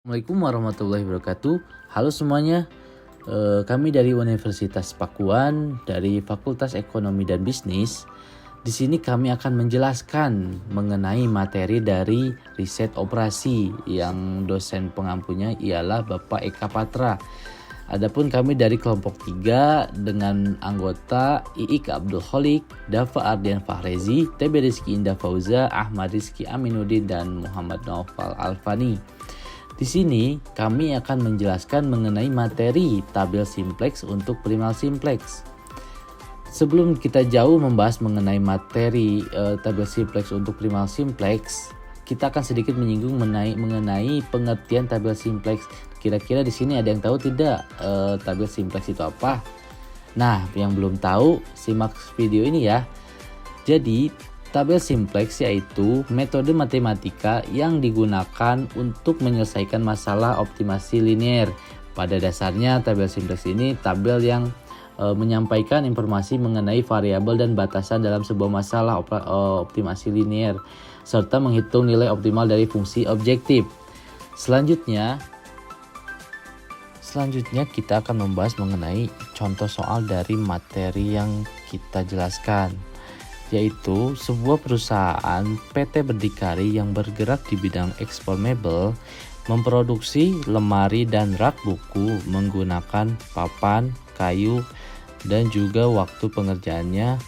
Assalamualaikum warahmatullahi wabarakatuh. Halo semuanya, kami dari Universitas Pakuan dari Fakultas Ekonomi dan Bisnis. Di sini kami akan menjelaskan mengenai materi dari riset operasi yang dosen pengampunya ialah Bapak Eka Patra. Adapun kami dari kelompok 3 dengan anggota Iik Abdul Kholik, Dafa Ardian Fahrezi, TB Rizky Indah Fauza, Ahmad Rizky Aminuddin, dan Muhammad Naufal Alfani. Di sini kami akan menjelaskan mengenai materi tabel simplex untuk primal simplex. Sebelum kita jauh membahas mengenai materi tabel simplex untuk primal simplex, kita akan sedikit menyinggung mengenai pengertian tabel simplex. Kira-kira di sini ada yang tahu tidak tabel simplex itu apa? Nah, yang belum tahu simak video ini ya. Jadi, tabel simplex yaitu metode matematika yang digunakan untuk menyelesaikan masalah optimasi linear. Pada dasarnya tabel simplex ini tabel yang menyampaikan informasi mengenai variabel dan batasan dalam sebuah masalah optimasi linear serta menghitung nilai optimal dari fungsi objektif. Selanjutnya kita akan membahas mengenai contoh soal dari materi yang kita jelaskan, yaitu sebuah perusahaan PT Berdikari yang bergerak di bidang ekspor mebel memproduksi lemari dan rak buku menggunakan papan, kayu, dan juga waktu pengerjaannya.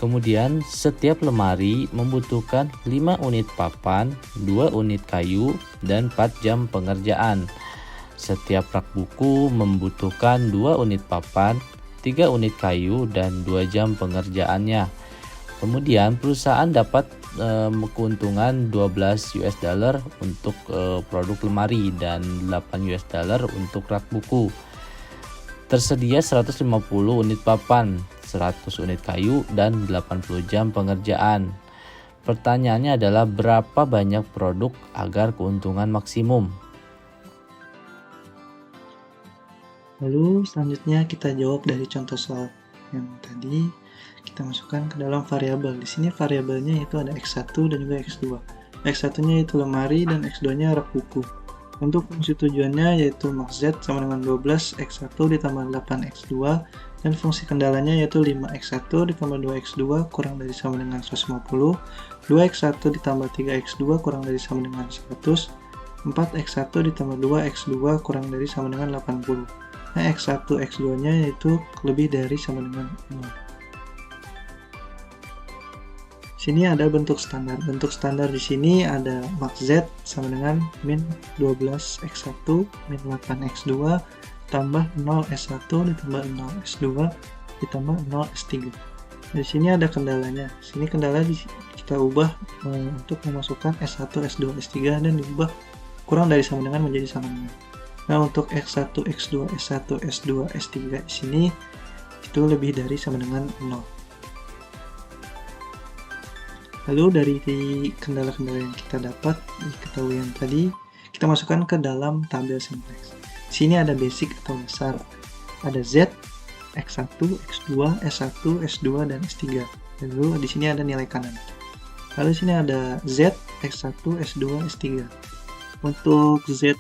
Kemudian setiap lemari membutuhkan 5 unit papan, 2 unit kayu, dan 4 jam pengerjaan. Setiap rak buku membutuhkan 2 unit papan, 3 unit kayu, dan 2 jam pengerjaannya. Kemudian perusahaan dapat keuntungan $12 untuk produk lemari dan $8 untuk rak buku. Tersedia 150 unit papan, 100 unit kayu, dan 80 jam pengerjaan. Pertanyaannya adalah berapa banyak produk agar keuntungan maksimum? Lalu selanjutnya kita jawab dari contoh soal yang tadi. Kita masukkan ke dalam variabel. Di sini variabelnya itu ada X1 dan juga X2. X1-nya itu lemari dan X2-nya rak buku. Untuk fungsi tujuannya yaitu max Z sama dengan 12 X1 ditambah 8 X2, dan fungsi kendalanya yaitu 5 X1 ditambah 2 X2 kurang dari sama dengan 150, 2 X1 ditambah 3 X2 kurang dari sama dengan 100, 4 X1 ditambah 2 X2 kurang dari sama dengan 80. Nah, X1 X2-nya yaitu lebih dari sama dengan 0. Sini ada bentuk standar. Bentuk standar di sini ada max Z sama dengan min 12 X1 min 8 X2 tambah 0 S1 ditambah 0 S2 ditambah 0 S3. Di sini ada kendalanya. Sini kendala kita ubah untuk memasukkan S1, S2, S3 dan diubah kurang dari sama dengan menjadi sama dengan. Nah, untuk X1, X2, S1, S2, S3 di sini itu lebih dari sama dengan 0. Lalu dari kendala-kendala yang kita dapat diketahui yang tadi, kita masukkan ke dalam tabel simplex. Di sini ada basic atau dasar. Ada Z, X1, X2, S1, S2, dan S3. Lalu di sini ada nilai kanan. Lalu di sini ada Z, X1, S2, S3. Untuk Z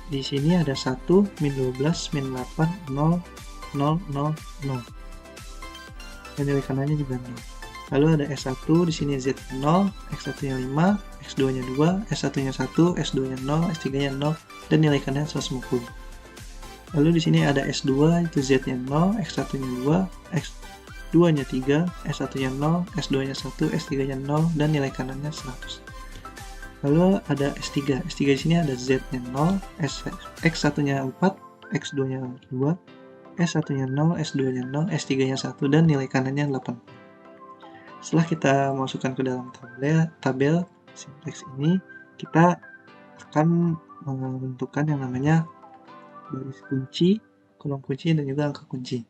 di sini ada 1, min 12, min 8, 0, 0, 0, 0. Dan nilai kanannya juga 0. Lalu ada S1, di sini Z0, X1-nya 5, X2-nya 2, S1-nya 1, S2-nya 0, S3-nya 0, dan nilai kanannya 150. Lalu di sini ada S2, itu Z-nya 0, X1-nya 2, X2-nya 3, S1-nya 0, S2-nya 1, S3-nya 0, dan nilai kanannya 100. Lalu ada S3. S3 di sini ada Z-nya 0, X1-nya 4, X2-nya 2, S1-nya 0, S2-nya 0, S3-nya 1, dan nilai kanannya 80. Setelah kita masukkan ke dalam tabel simplex ini, kita akan menentukan yang namanya baris kunci, kolom kunci, dan juga angka kunci.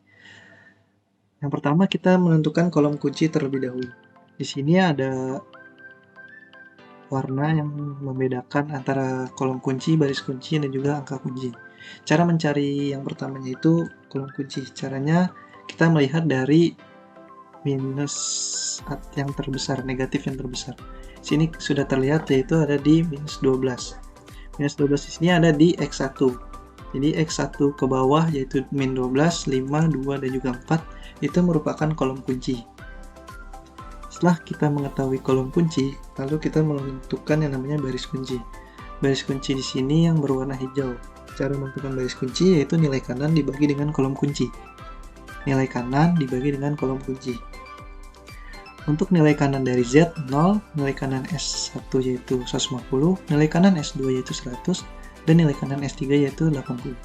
Yang pertama kita menentukan kolom kunci terlebih dahulu. Di sini ada warna yang membedakan antara kolom kunci, baris kunci, dan juga angka kunci. Cara mencari yang pertamanya itu kolom kunci. Caranya kita melihat dari minus yang terbesar, negatif yang terbesar. Sini sudah terlihat yaitu ada di minus 12. Minus 12 di sini ada di X1. Jadi X1 ke bawah yaitu min 12, 5, 2, dan juga 4 itu merupakan kolom kunci. Setelah kita mengetahui kolom kunci, lalu kita menentukan yang namanya baris kunci. Baris kunci di sini yang berwarna hijau. Cara menentukan baris kunci yaitu nilai kanan dibagi dengan kolom kunci. Nilai kanan dibagi dengan kolom kunci. Untuk nilai kanan dari Z 0, nilai kanan S1 yaitu 150, nilai kanan S2 yaitu 100, dan nilai kanan S3 yaitu 80.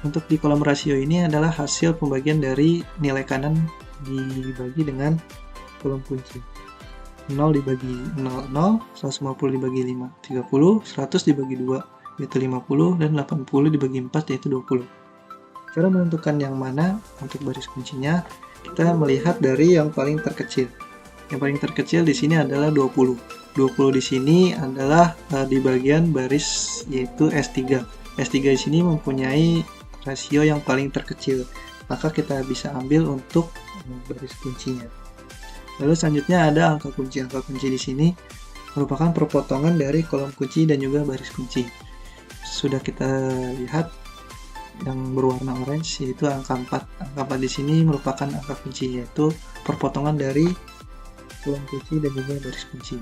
Untuk di kolom rasio ini adalah hasil pembagian dari nilai kanan dibagi dengan kolom kunci. 0 dibagi 0, 0, 150 dibagi 5, 30, 100 dibagi 2, yaitu 50, dan 80 dibagi 4, yaitu 20. Cara menentukan yang mana untuk baris kuncinya, kita melihat dari yang paling terkecil. Yang paling terkecil di sini adalah 20. 20 di sini adalah di bagian baris yaitu S3. S3 di sini mempunyai rasio yang paling terkecil, maka kita bisa ambil untuk baris kuncinya. Lalu selanjutnya ada angka kunci. Angka kunci di sini merupakan perpotongan dari kolom kunci dan juga baris kunci. Sudah kita lihat yang berwarna orange yaitu angka 4. Angka 4 di sini merupakan angka kunci, yaitu perpotongan dari kolom kunci dan juga baris kunci.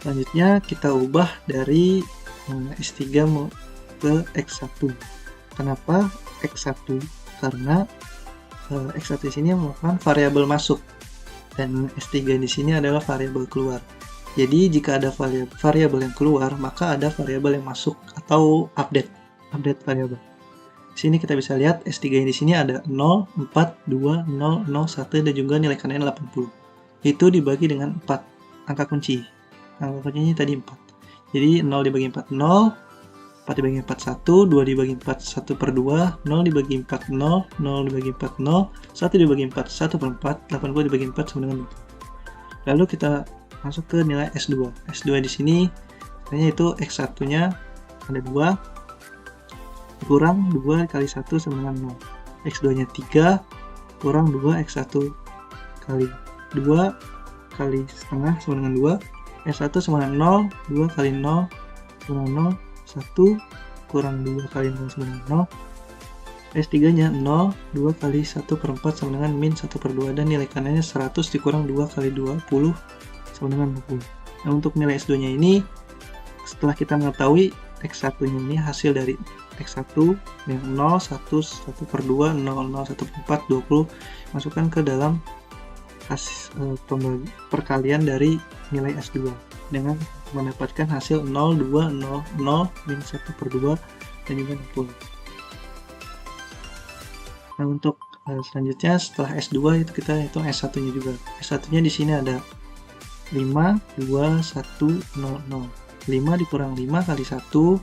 Selanjutnya kita ubah dari S3 ke X1. Kenapa X1? Karena X1 di sini merupakan variabel masuk dan S3 di sini adalah variabel keluar. Jadi jika ada variabel yang keluar, maka ada variabel yang masuk atau update variabel. Di sini kita bisa lihat S3 di sini ada 0, 4, 2, 0, 0, 1, dan juga nilai kanannya 80. Itu dibagi dengan 4 angka kunci. Angka kuncinya tadi 4. Jadi 0 dibagi 4, 0, 4 dibagi 4, 1, 2 dibagi 4, 1 per 2, 0 dibagi 4, 0, 0 dibagi 4, 0, 1 dibagi 4, 1 per 4, 80 dibagi 4 sama dengan 20. Lalu kita masuk ke nilai S2. S2 di sini nilainya itu X1-nya ada 2, kurang 2 kali 1 sama dengan 0. X2-nya 3, kurang 2 X1 kali 2 kali setengah sama dengan 2. S1 sama dengan 0, 2 kali 0 sama dengan 0, 1 kurang 2 kali 0 sama dengan 0. S3-nya 0, 2 kali 1 per 4 sama dengan min 1 per 2, dan nilai kanannya 100 dikurang 2 kali 20 sama dengan 20. Nah, untuk nilai S2-nya ini, setelah kita mengetahui X1-nya ini hasil dari X1 yang 0, 1, 1 per 2, 0, 0, 1 per 4, 20, masukkan ke dalam perkalian dari nilai S2 dengan mendapatkan hasil 0, 2, 0, 0, min 1 per 2, dan juga 60. Nah, untuk selanjutnya setelah S2 itu kita hitung S1-nya juga. S1-nya di sini ada 5, 2, 1, 0, 0. 5 dikurang 5 kali 1,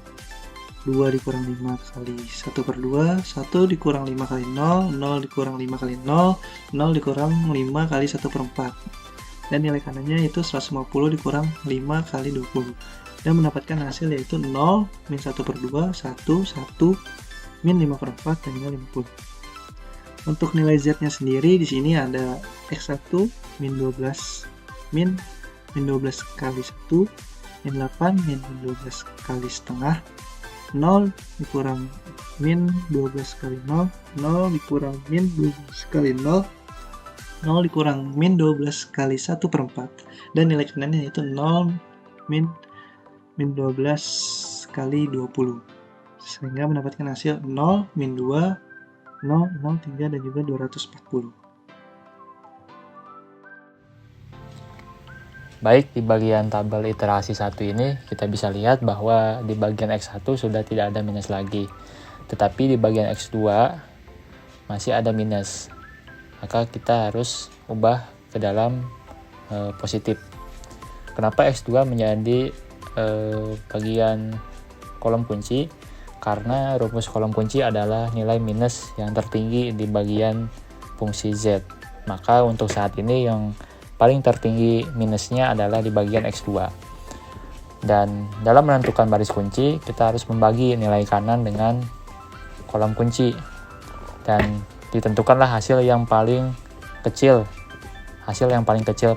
2 dikurang 5 kali 1 per 2, 1 dikurang 5 kali 0, 0 dikurang 5 kali 0, 0 dikurang 5 kali 1 per 4. Dan nilai kanannya itu 150 dikurang 5 kali 20. Dan mendapatkan hasil yaitu 0, min 1 per 2, 1, 1, min 5 per 4, dan juga 50. Untuk nilai Z-nya sendiri di sini ada X1 min 12 min 12 kali 1, min 8 min 12 kali setengah, 0 dikurang min 12 kali 0, 0 dikurang min 12 kali 0, 0 dikurang min 12 kali 1 per 4, dan nilai kanannya yaitu 0 min 12 kali 20, sehingga mendapatkan hasil 0, min 2, 0, 0, 3, dan juga 240. Baik, di bagian tabel iterasi 1 ini kita bisa lihat bahwa di bagian X1 sudah tidak ada minus lagi. Tetapi di bagian X2 masih ada minus. Maka kita harus ubah ke dalam positif. Kenapa X2 menjadi bagian kolom kunci? Karena rumus kolom kunci adalah nilai minus yang tertinggi di bagian fungsi Z. Maka untuk saat ini yang paling tertinggi minusnya adalah di bagian X2. Dan dalam menentukan baris kunci, kita harus membagi nilai kanan dengan kolom kunci. Dan ditentukanlah hasil yang paling kecil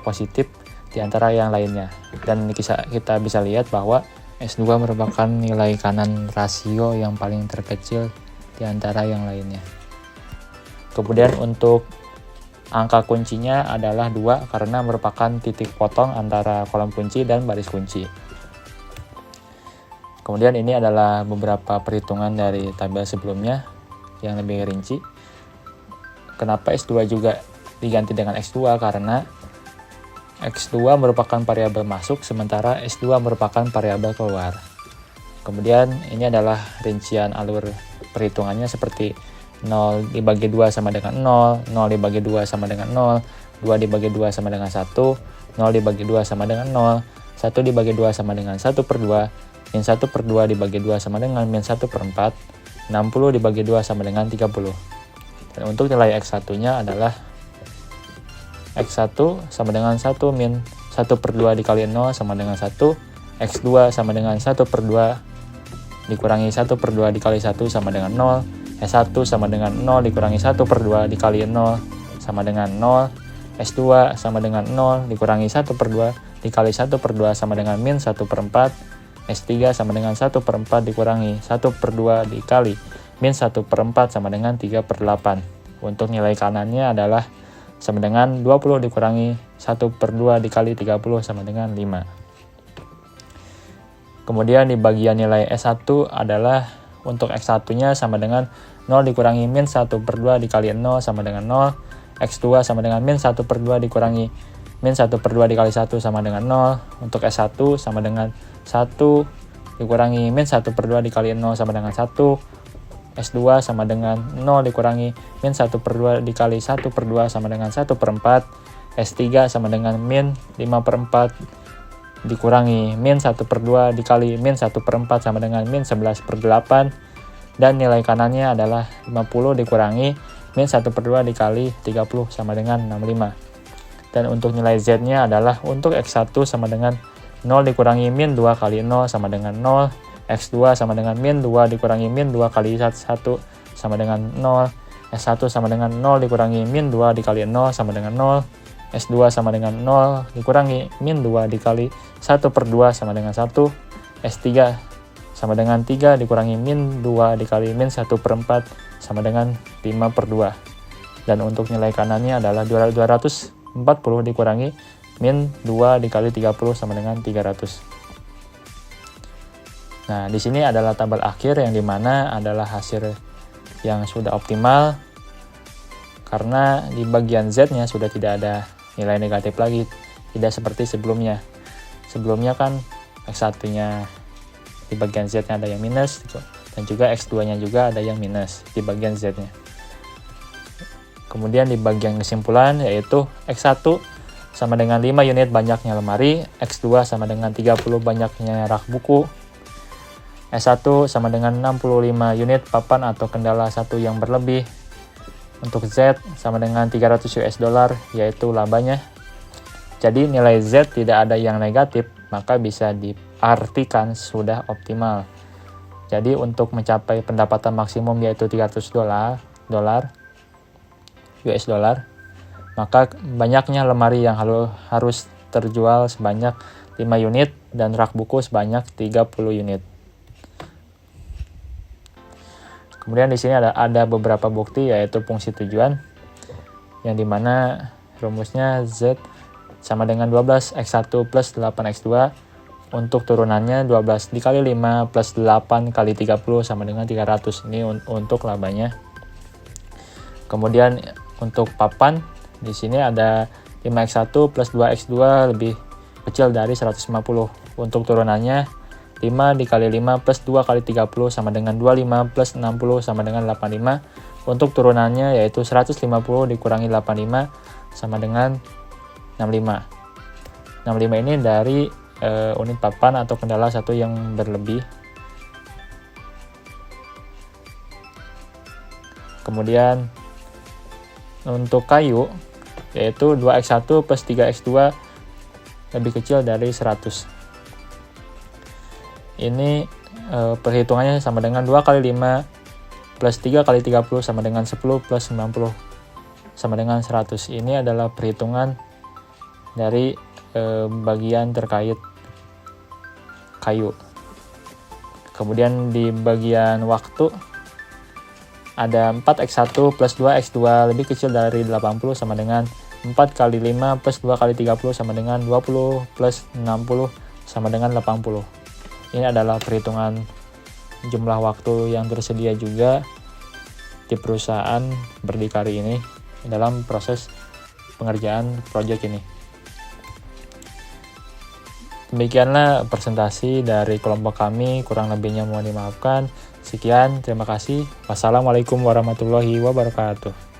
positif di antara yang lainnya. Dan kita bisa lihat bahwa S2 merupakan nilai kanan rasio yang paling terkecil di antara yang lainnya. Kemudian untuk angka kuncinya adalah 2 karena merupakan titik potong antara kolom kunci dan baris kunci. Kemudian ini adalah beberapa perhitungan dari tabel sebelumnya yang lebih rinci. Kenapa S2 juga diganti dengan X2? Karena X2 merupakan variabel masuk, sementara S2 merupakan variabel keluar. Kemudian ini adalah rincian alur perhitungannya seperti 0 dibagi 2 sama dengan 0, 0 dibagi 2 sama dengan 0, 2 dibagi 2 sama dengan 1, 0 dibagi 2 sama dengan 0, 1 dibagi 2 sama dengan 1 per 2, min 1 per 2 dibagi 2 sama dengan min 1 per 4, 60 dibagi 2 sama dengan 30. Dan untuk nilai X1-nya adalah X1 sama dengan 1 min 1 per 2 dikali 0 sama dengan 1, X2 sama dengan 1 per 2 dikurangi 1 per 2 dikali 1 sama dengan 0, S1 sama dengan 0 dikurangi 1 per 2 dikali 0 sama dengan 0, S2 sama dengan 0 dikurangi 1 per 2 dikali 1 per 2 sama dengan min 1 per 4, S3 sama dengan 1 per 4 dikurangi 1 per 2 dikali min 1 per 4 sama dengan 3 per 8. Untuk nilai kanannya adalah sama dengan 20 dikurangi 1 per 2 dikali 30 sama dengan 5. Kemudian di bagian nilai S1 adalah untuk X1-nya sama dengan 0 dikurangi min 1 per 2 dikali 0 sama dengan 0, X2 sama dengan min 1 per 2 dikurangi min 1 per 2 dikali 1 sama dengan 0, untuk S1 sama dengan 1 dikurangi min 1 per 2 dikali 0 sama dengan 1, S2 sama dengan 0 dikurangi min 1 per 2 dikali 1 per 2 sama dengan 1 per 4, S3 sama dengan min 5 per 4 dikurangi min 1 per 2 dikali min 1 per 4 sama dengan min 11 per 8, dan nilai kanannya adalah 50 dikurangi min 1 per 2 dikali 30 sama dengan 65. Dan untuk nilai Z-nya adalah untuk X1 sama dengan 0 dikurangi min 2 kali 0 sama dengan 0, X2 sama dengan min 2 dikurangi min 2 kali 1 sama dengan 0, S1 sama dengan 0 dikurangi min 2 dikali 0 sama dengan 0, S2 sama dengan 0 dikurangi min 2 dikali 1 per 2 sama dengan 1, S3 sama dengan 3 dikurangi min 2 dikali min 1 per 4 sama dengan 5 per 2. Dan untuk nilai kanannya adalah 240 dikurangi min 2 dikali 30 sama dengan 300. Nah, di sini adalah tabel akhir yang dimana adalah hasil yang sudah optimal karena di bagian Z-nya sudah tidak ada nilai negatif lagi, tidak seperti sebelumnya. Sebelumnya kan X1-nya di bagian Z-nya ada yang minus dan juga X2-nya juga ada yang minus di bagian Z-nya. Kemudian di bagian kesimpulan yaitu X1 sama dengan 5 unit banyaknya lemari, X2 sama dengan 30 banyaknya rak buku, S1 sama dengan 65 unit papan atau kendala satu yang berlebih. Untuk Z sama dengan 300 US dollar yaitu labanya. Jadi nilai Z tidak ada yang negatif, maka bisa diartikan sudah optimal. Jadi untuk mencapai pendapatan maksimum yaitu 300 US dollar, maka banyaknya lemari yang harus terjual sebanyak 5 unit dan rak buku sebanyak 30 unit. Kemudian di sini ada beberapa bukti yaitu fungsi tujuan yang dimana rumusnya Z sama dengan 12 X1 plus 8 X2, untuk turunannya 12 dikali 5 plus 8 kali 30 sama dengan 300. Ini untuk labanya. Kemudian untuk papan di sini ada 5X1 plus 2X2 lebih kecil dari 150. Untuk turunannya 5 dikali 5 plus 2 kali 30 sama dengan 25 plus 60 sama dengan 85. Untuk turunannya yaitu 150 dikurangi 85 sama dengan 65. 65 ini dari unit papan atau kendala satu yang berlebih. Kemudian untuk kayu yaitu 2X1 plus 3X2 lebih kecil dari 100. Ini perhitungannya sama dengan 2 kali 5 plus 3 kali 30 sama dengan 10 plus 90 sama dengan 100. Ini adalah perhitungan dari bagian terkait kayu. Kemudian di bagian waktu ada 4x1 plus 2x2 lebih kecil dari 80 sama dengan 4 kali 5 plus 2 kali 30 sama dengan 20 plus 60 sama dengan 80. Ini adalah perhitungan jumlah waktu yang tersedia juga di perusahaan berdikari ini dalam proses pengerjaan proyek ini. Demikianlah presentasi dari kelompok kami, kurang lebihnya mohon dimaafkan. Sekian, terima kasih. Wassalamualaikum warahmatullahi wabarakatuh.